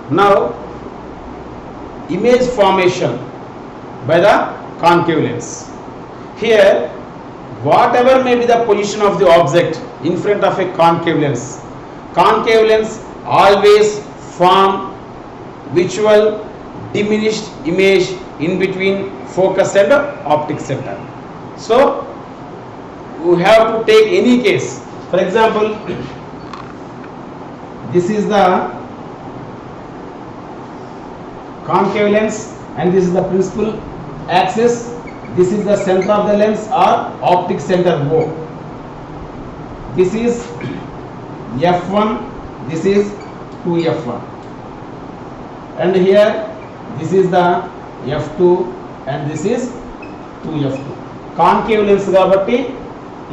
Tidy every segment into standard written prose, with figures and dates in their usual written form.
Now, image formation by the concave lens. Here, whatever may be the position of the object in front of a concave lens always form visual diminished image in between focus and optic center. So, we have to take any case. For example, this is the concave lens and this is the principal axis. This is the center of the lens or optic center O. This is f1, this is 2f1, and here this is the f2 and this is 2f2. Concave lens కాబట్టి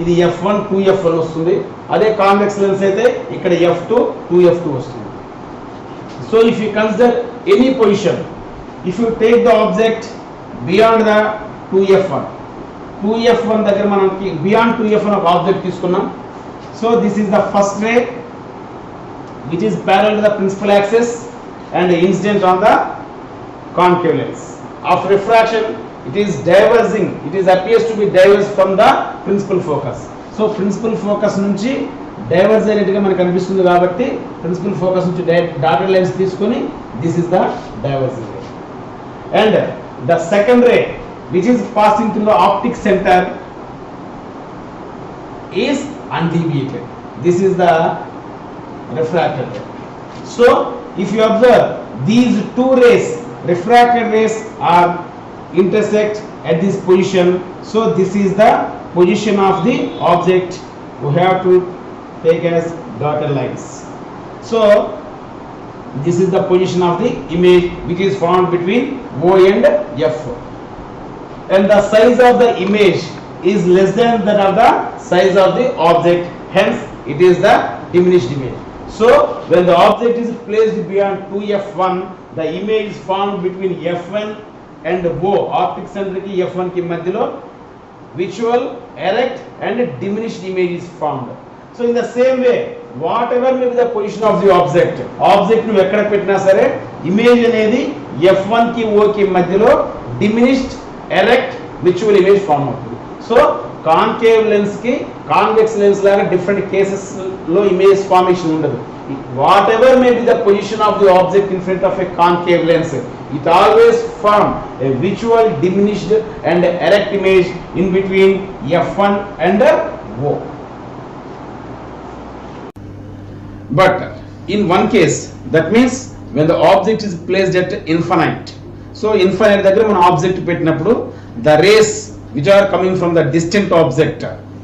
ఇది f1 2f1 వస్తుంది. అదే convex lens అయితే ఇక్కడ f2 2f2 వస్తుంది. So if you consider any position, if you take the object beyond the 2f1 దగ్గర మనకి beyond 2f1 ఒక ఆబ్జెక్ట్ తీసుకున్నాం. So this is the first ray which is parallel to the principal axis and incident on the concave lens. Of refraction, it is diverging, it appears to be diverged from the principal focus. So principal focus నుంచి diverge అయినట్టుగా మనకు కనిపిస్తుంది కాబట్టి principal focus నుంచి dotted lines తీసుకొని this is the diverging ray. And the second ray which is passing through the optic center is undeviated. This is the refracted ray. So if you observe these two rays, refracted rays are intersect at this position. So this is the position of the object. We have to take as dotted lines. So this is the position of the image which is formed between O and F. And the size of the image is less than that of the size of the object, hence it is the diminished image. So when the object is placed beyond 2f1, the image is formed between f1 and O, optic center ki f1 ki madhyalo visual erect and diminished image is formed. So in the same way, whatever may be the position of the object nu ekkada pettina sare image anedi f1 ki O ki madhyalo diminished erect visual image form అవుతుంది. So concave lens కి convex lens లాగా different cases లో image formation ఉండదు. Whatever may be the position of the object in front of a concave lens, it always form a visual diminished and erect image in between f1 and O. But in one case, that means when the object is placed at infinite, so infinite దగ్గర మన object పెట్టినప్పుడు the rays which are coming from the distant object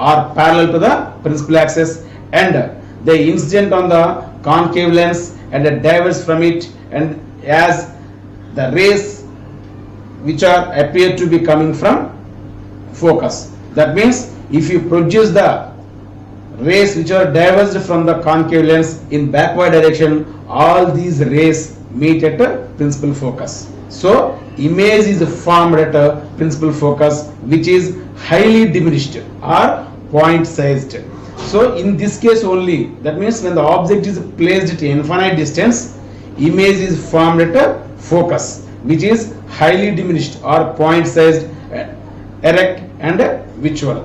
are parallel to the principal axis and they incident on the concave lens and diverge from it, and as the rays which are appear to be coming from focus. That means if you produce the rays which are diverged from the concave lens in backward direction, all these rays meet at a principal focus. So image is formed at a principal focus which is highly diminished or point sized. So in this case only, that means when the object is placed at infinite distance, image is formed at a focus which is highly diminished or point sized, erect and visual.